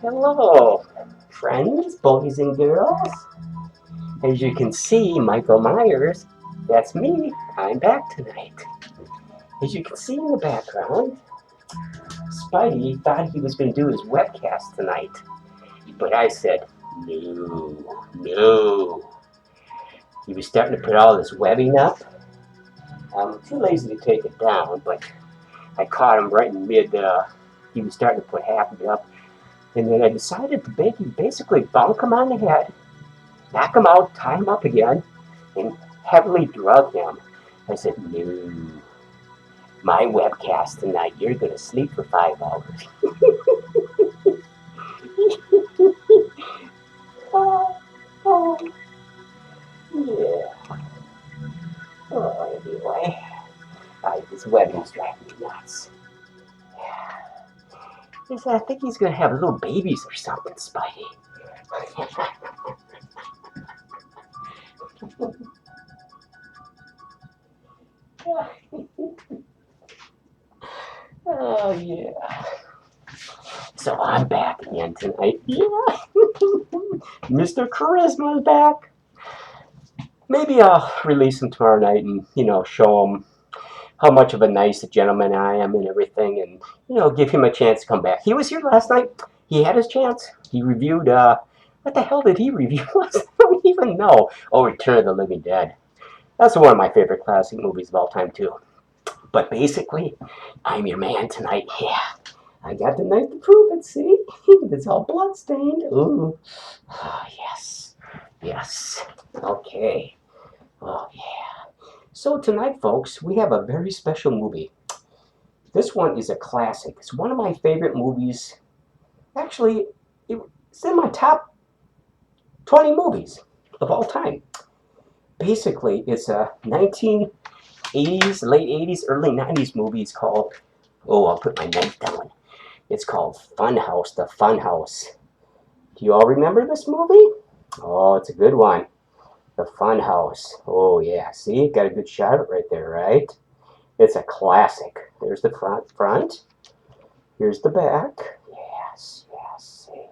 Hello, friends, boys and girls. As you can see, Michael Myers, that's me. I'm back tonight. As you can see in the background, Spidey thought he was going to do his webcast tonight. But I said, no. He was starting to put all this webbing up. I'm too lazy to take it down, but I caught him right in mid, he was starting to put half of it up. And then I decided to basically bonk him on the head, knock him out, tie him up again, and heavily drug him. I said, no, my webcast tonight, you're going to sleep for 5 hours. oh, yeah. Oh, anyway, this webbing's driving me nuts. I think he's going to have little babies or something, Spidey. Oh, yeah. So I'm back again tonight. Yeah. Mr. Charisma's back. Maybe I'll release him tomorrow night and, show him how much of a nice gentleman I am and everything, and, give him a chance to come back. He was here last night. He had his chance. He reviewed, what the hell did he review? I don't even know. Oh, Return of the Living Dead. That's one of my favorite classic movies of all time, too. But basically, I'm your man tonight. Yeah, I got the knife to prove it, see? It's all bloodstained. Ooh. Oh, yes. Okay. Oh, yeah. So tonight, folks, we have a very special movie. This one is a classic. It's one of my favorite movies. Actually, it's in my top 20 movies of all time. Basically, it's a 1980s, late 80s, early 90s movie. It's called, I'll put my knife down. It's called Funhouse, the Funhouse. Do you all remember this movie? Oh, it's a good one. The Funhouse. Oh, yeah. See? Got a good shot of it right there, right? It's a classic. There's the front. Here's the back. Yes. See?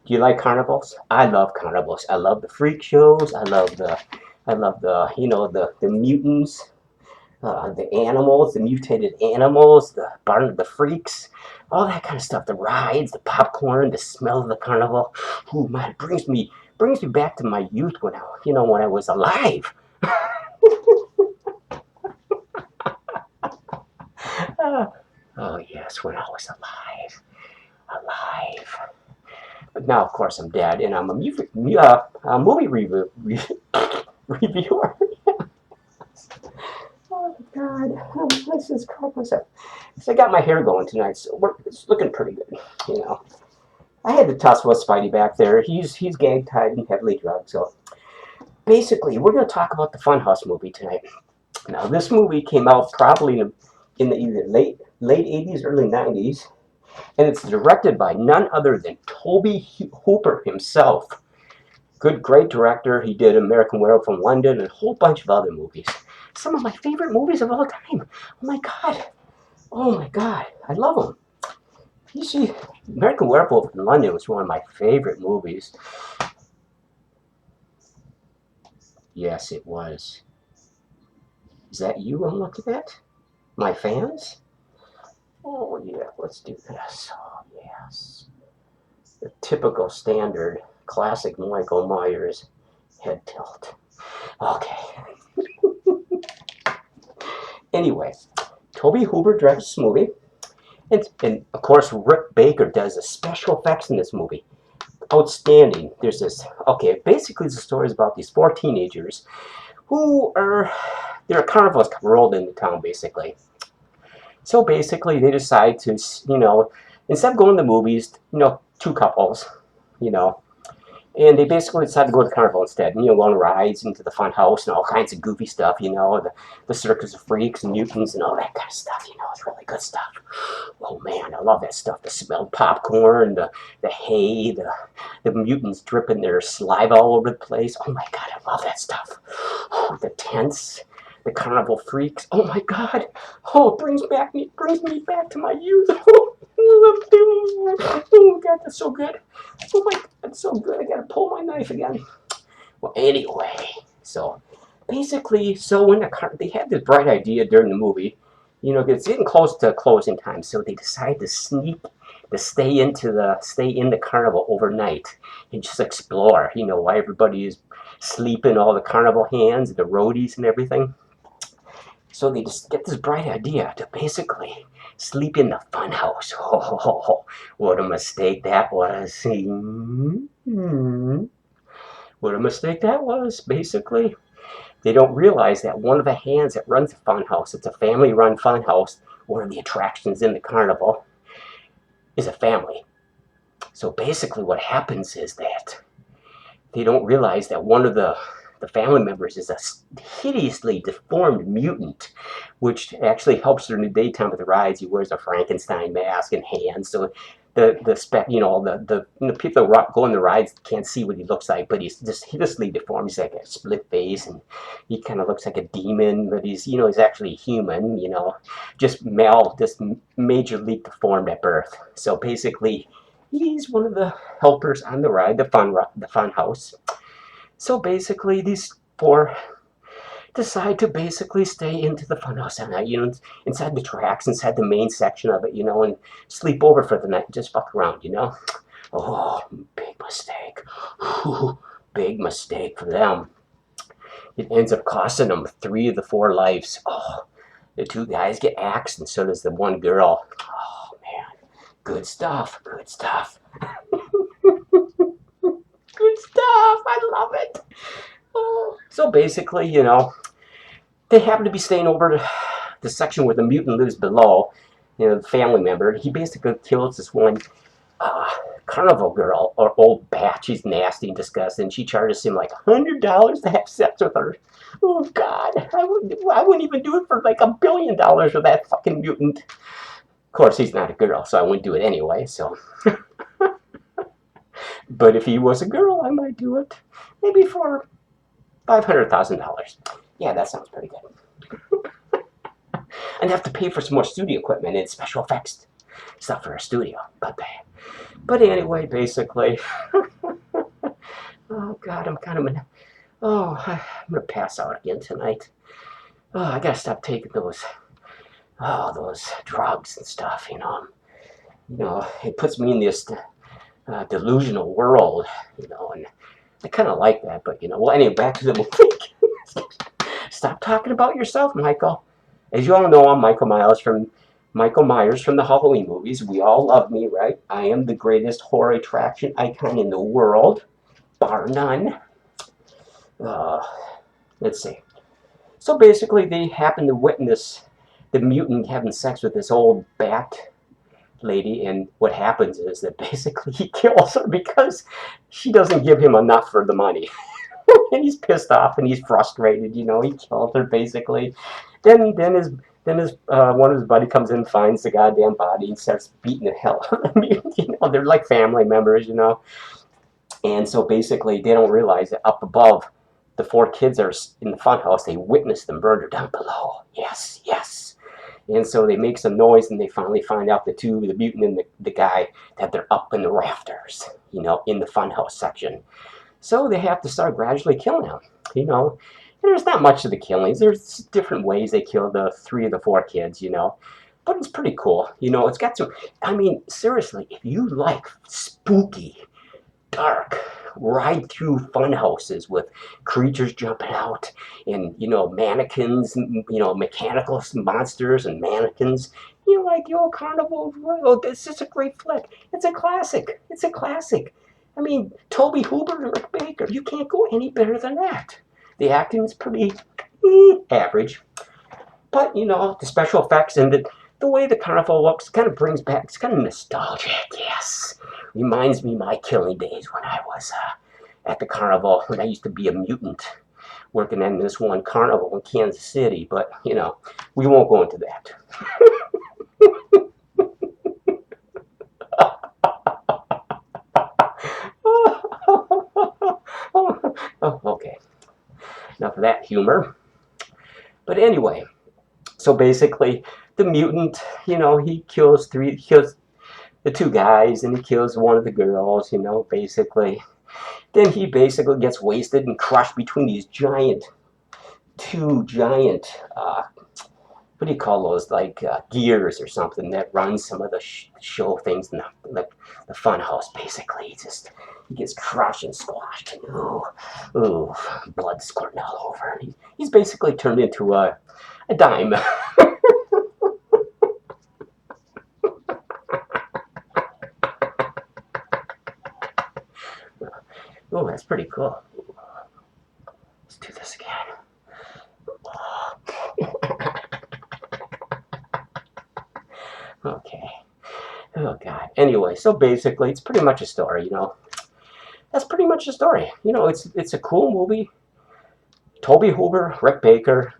Do you like carnivals? I love carnivals. I love the freak shows. I love the the mutants, the animals, the mutated animals, the freaks, all that kind of stuff. The rides, the popcorn, the smell of the carnival. Ooh, man, it brings me back to my youth when I was alive. Oh yes, when I was alive. But now, of course, I'm dead, and I'm a movie reviewer. Oh God, let's just crack myself. So I got my hair going tonight, so it's looking pretty good. I had to tussle with Spidey back there. He's gag tied and heavily drugged. So basically, we're going to talk about the Funhouse movie tonight. Now, this movie came out probably in the either late 80s, early 90s, and it's directed by none other than Tobe Hooper himself. Great director. He did American Werewolf in London and a whole bunch of other movies. Some of my favorite movies of all time. Oh my God, I love them. You see, American Werewolf in London was one of my favorite movies. Yes, it was. Is that you I'm looking at? My fans? Oh yeah, let's do this. Oh yes. The typical standard classic Michael Myers head tilt. Okay. Anyway, Tobe Hooper directs this movie. And of course, Rick Baker does the special effects in this movie. Outstanding. Basically the story is about these 4 teenagers who there are carnivals rolled into town, basically. So basically they decide to, instead of going to movies, 2 couples, And they basically decided to go to the carnival instead, and, go on rides into the fun house and all kinds of goofy stuff, the circus of freaks and mutants and all that kind of stuff, it's really good stuff. Oh man, I love that stuff. The smelled popcorn, the hay, the mutants dripping their saliva all over the place. Oh my god, I love that stuff. Oh, the tents, the carnival freaks. Oh my god. Oh, it brings me back to my youth. Oh god, that's so good. Oh my god, that's so good. I gotta pull my knife again. Well, anyway, so basically, when they had this bright idea during the movie, it's getting close to closing time, so they decide to stay in the carnival overnight and just explore. While everybody is sleeping, all the carnival hands, the roadies, and everything. So they just get this bright idea to basically sleep in the funhouse. Oh, what a mistake that was. What a mistake that was, basically. They don't realize that one of the hands that runs the funhouse, it's a family-run funhouse, one of the attractions in the carnival, is a family. So basically what happens is that they don't realize that one of the family members is a hideously deformed mutant, which actually helps during the daytime of the rides. He wears a Frankenstein mask and hands, so the people that go on the rides can't see what he looks like, but he's just hideously deformed. He's like a split face, and he kind of looks like a demon, but he's actually human, just majorly deformed at birth. So basically, he's one of the helpers on the ride, the fun house. So basically, these four decide to basically stay into the funhouse at night, inside the tracks, inside the main section of it, and sleep over for the night and just fuck around, Oh, big mistake. Big mistake for them. It ends up costing them 3 of the 4 lives. Oh, the 2 guys get axed, and so does the 1 girl. Oh, man. Good stuff. Good stuff. Good stuff. I love it. Oh. So basically, they happen to be staying over to the section where the mutant lives below, the family member. He basically kills this one carnival girl, or old bat. She's nasty and disgusting. She charges him like $100 to have sex with her. Oh God, I wouldn't even do it for like $1 billion for that fucking mutant. Of course, he's not a girl, so I wouldn't do it anyway. So, but if he was a girl, I might do it. Maybe for $500,000. Yeah, that sounds pretty good. I'd have to pay for some more studio equipment and special effects stuff for a studio. But anyway, basically, oh God, I'm gonna pass out again tonight. Oh, I gotta stop taking those drugs and stuff. It puts me in this delusional world. And I kind of like that. But well, anyway, back to the movie. Stop talking about yourself, Michael. As you all know, I'm Michael Myers from the Halloween movies. We all love me, right? I am the greatest horror attraction icon in the world, bar none. Let's see. So basically, they happen to witness the mutant having sex with this old bat lady, and what happens is that basically he kills her because she doesn't give him enough for the money. And he's pissed off and he's frustrated, he kills her basically. Then his one of his buddy comes in and finds the goddamn body and starts beating the hell out of him. They're like family members, And so basically they don't realize that up above, the 4 kids are in the funhouse. They witness them murder down below. Yes, yes. And so they make some noise, and they finally find out the mutant and the guy, that they're up in the rafters, in the funhouse section. So they have to start gradually killing them, And there's not much of the killings. There's different ways they kill the 3 of the 4 kids, But it's pretty cool. It's got some, seriously, if you like spooky, dark, ride through fun houses with creatures jumping out and mannequins, mechanical monsters and mannequins, like the old carnival. Oh, this is a great flick. It's a classic. Tobe Hooper and Rick Baker, you can't go any better than that. The acting's pretty average, but the special effects and the way the carnival looks kind of brings back, it's kind of nostalgic. Yes, reminds me of my killing days when I was at the carnival when I used to be a mutant working in this one carnival in Kansas City. But, you know, we won't go into that. Oh, okay, enough of that humor. But anyway, so basically, the mutant, you know, he kills the two guys and he kills one of the girls, you know, basically. Then he basically gets wasted and crushed between these two giant, what do you call those, like gears or something that runs some of the show things in the Funhouse, basically. He gets crushed and squashed. And, ooh, blood squirting all over. He's basically turned into a dime. Oh, that's pretty cool. Let's do this again. Okay. Oh, God. Anyway, so basically, it's pretty much a story, you know. That's pretty much the story. You know, it's a cool movie. Tobe Hooper, Rick Baker.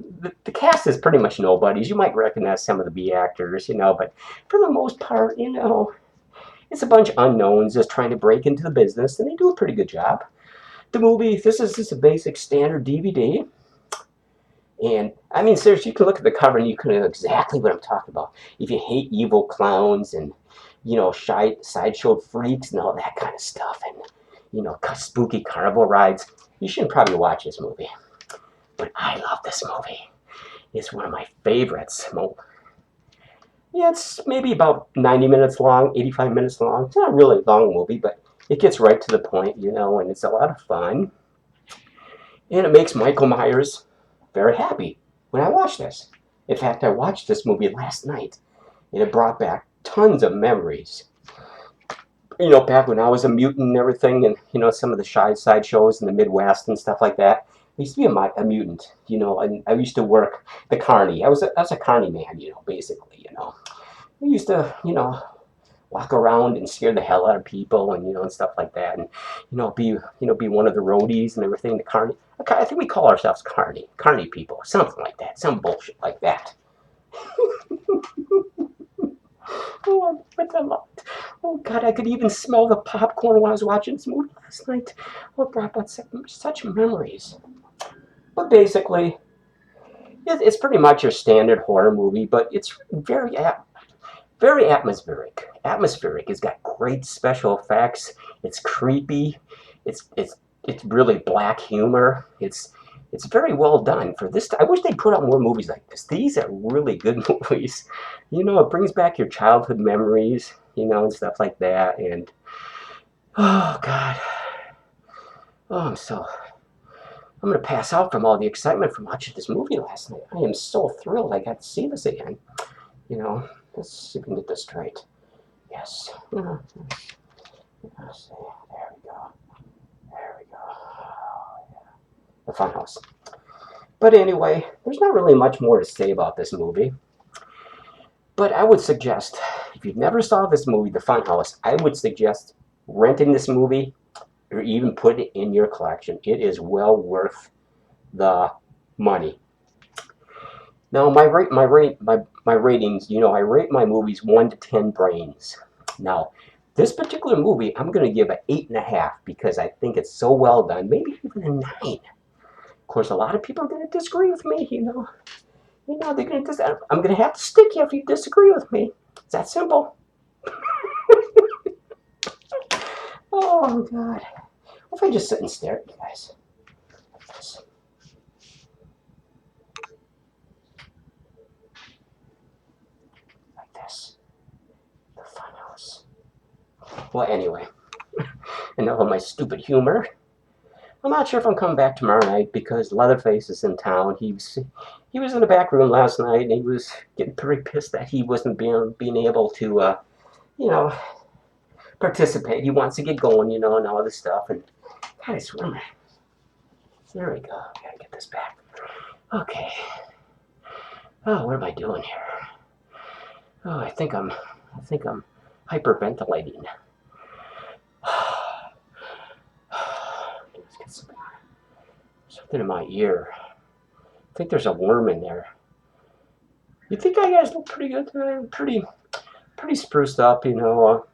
The cast is pretty much nobodies. You might recognize some of the B actors, you know, but for the most part, you know, it's a bunch of unknowns just trying to break into the business, and they do a pretty good job. The movie, this is just a basic standard DVD. And, I mean, seriously, you can look at the cover and you can know exactly what I'm talking about. If you hate evil clowns and, you know, sideshow freaks and all that kind of stuff and, you know, spooky carnival rides, you should probably watch this movie. But I love this movie. It's one of my favorites. Yeah, it's maybe about 90 minutes long, 85 minutes long. It's not a really long movie, but it gets right to the point, you know, and it's a lot of fun. And it makes Michael Myers very happy when I watch this. In fact, I watched this movie last night, and it brought back tons of memories. You know, back when I was a mutant and everything, and, you know, some of the side shows in the Midwest and stuff like that. I used to be a mutant, you know, and I used to work the carny. I was a carny man, you know, basically, you know. I used to, you know, walk around and scare the hell out of people and, you know, and stuff like that. And, be one of the roadies and everything, the carny. I think we call ourselves carny people, something like that, some bullshit like that. Oh, what a lot. Oh, God, I could even smell the popcorn while I was watching this movie last night. Oh, it brought back such memories. But basically, it's pretty much your standard horror movie, but it's very atmospheric. It's got great special effects. It's creepy. It's really black humor. It's very well done for this. I wish they put out more movies like this. These are really good movies. You know, it brings back your childhood memories, you know, and stuff like that. And oh, God, I'm gonna pass out from all the excitement from watching this movie last night. I am so thrilled I got to see this again. You know, let's see if we can get this straight. Yes. Let's see. There we go. There we go. Oh, yeah. The Funhouse. But anyway, there's not really much more to say about this movie. But I would suggest, if you've never saw this movie, The Funhouse, I would suggest renting this movie or even put it in your collection. It is well worth the money. Now, my ratings, you know, I rate my movies 1 to 10 brains. Now, this particular movie, I'm going to give an 8.5 because I think it's so well done. Maybe even a 9. Of course, a lot of people are going to disagree with me, you know. They're going to. I'm going to have to stick you if you disagree with me. It's that simple. Oh, God. What if I just sit and stare at you guys? Like this. Like this. The Funhouse. Well, anyway. Enough of my stupid humor. I'm not sure if I'm coming back tomorrow night because Leatherface is in town. He was in the back room last night and he was getting pretty pissed that he wasn't being able to, you know, participate. He wants to get going, you know, and all this stuff. And God, I swear, there we go. Gotta get this back. Okay. Oh, what am I doing here? Oh, I think I'm hyperventilating. Something in my ear. I think there's a worm in there. You think I guys look pretty good tonight? I'm pretty spruced up, you know.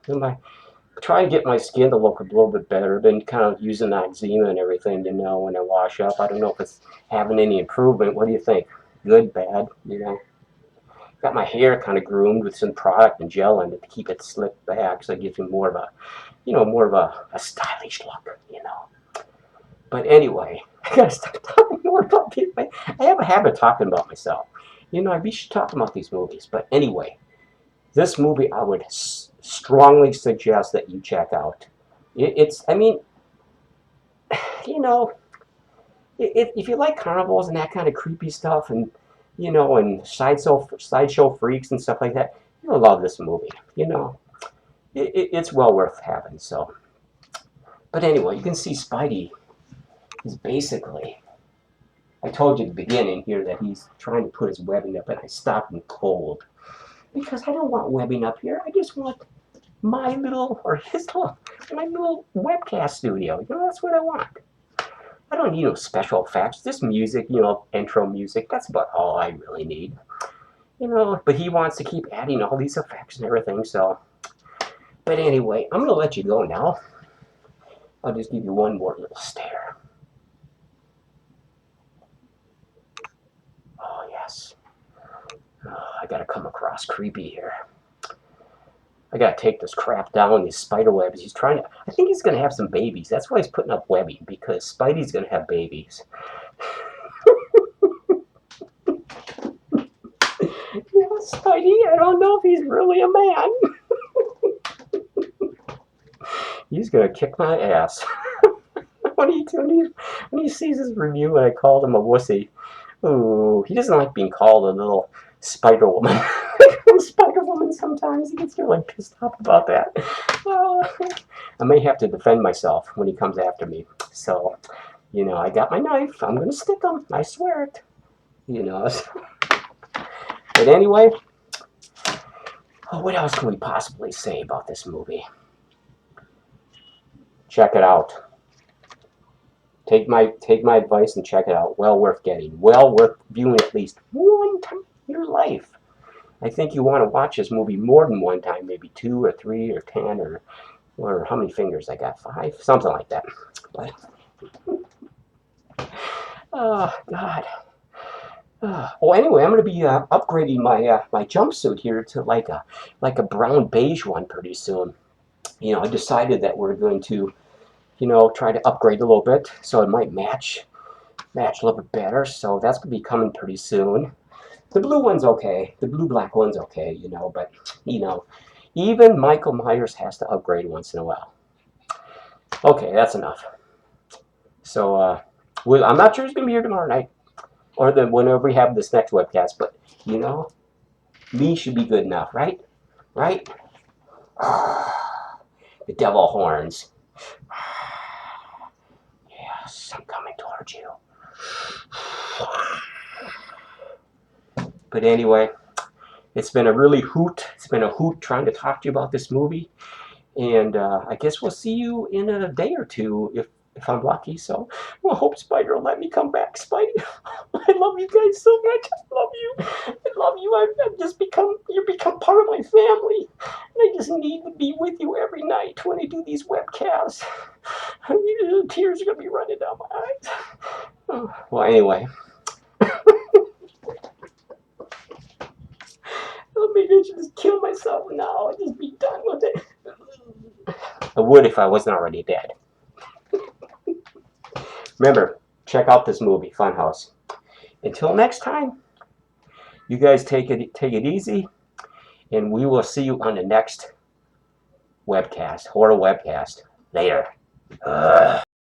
Trying to get my skin to look a little bit better. Been kind of using eczema and everything, you know, when I wash up. I don't know if it's having any improvement. What do you think? Good, bad, you know? Got my hair kind of groomed with some product and gel in it to keep it slicked back, so it gives me more of a, you know, more of a stylish look, you know. But anyway, I gotta stop talking more about people. I have a habit of talking about myself. You know, I should talk about these movies. But anyway, this movie I would strongly suggest that you check out. I mean, you know, if you like carnivals and that kind of creepy stuff, and you know, and sideshow freaks and stuff like that, you'll love this movie. You know, it's well worth having. So, but anyway, you can see Spidey is basically. I told you at the beginning here that he's trying to put his webbing up, and I stopped him cold because I don't want webbing up here. I just want my little webcast studio. You know, that's what I want. I don't need no special effects. This music, you know, intro music, that's about all I really need. You know, but he wants to keep adding all these effects and everything, so. But anyway, I'm going to let you go now. I'll just give you one more little stare. Oh, yes. Oh, I got to come across creepy here. I gotta take this crap down, these spider webs. He's trying to, I think he's gonna have some babies. That's why he's putting up webbing, because Spidey's gonna have babies. Yeah, Spidey, I don't know if he's really a man. He's gonna kick my ass. when he sees his review and I called him a wussy. Ooh, he doesn't like being called a little spider woman. Spider Woman sometimes. He gets really pissed off about that. I may have to defend myself when he comes after me. So, you know, I got my knife. I'm going to stick him. I swear it. You know. But anyway, what else can we possibly say about this movie? Check it out. Take my advice and check it out. Well worth getting. Well worth viewing at least one time in your life. I think you want to watch this movie more than one time, maybe 2 or 3 or 10 or how many fingers I got, 5, something like that. But oh God. Well, anyway, I'm going to be upgrading my jumpsuit here to like a brown beige one pretty soon. You know, I decided that we're going to, you know, try to upgrade a little bit so it might match a little bit better. So that's going to be coming pretty soon. The blue one's okay. The blue-black one's okay, you know, but, you know, even Michael Myers has to upgrade once in a while. Okay, that's enough. So, I'm not sure he's going to be here tomorrow night, or whenever we have this next webcast, but, you know, me should be good enough, right? Right? The devil horns. Yes, I'm coming towards you. But anyway, it's been a really hoot. It's been a hoot trying to talk to you about this movie. And I guess we'll see you in a day or two if I'm lucky. So well, I hope Spider will let me come back. Spidey, I love you guys so much. I love you. I love you. You've become part of my family. And I just need to be with you every night when I do these webcasts. Tears are going to be running down my eyes. Oh, well, anyway. Maybe I should just kill myself now and just be done with it. I would if I wasn't already dead. Remember, check out this movie, Funhouse. Until next time, you guys take it easy, and we will see you on the next webcast, horror webcast. Later.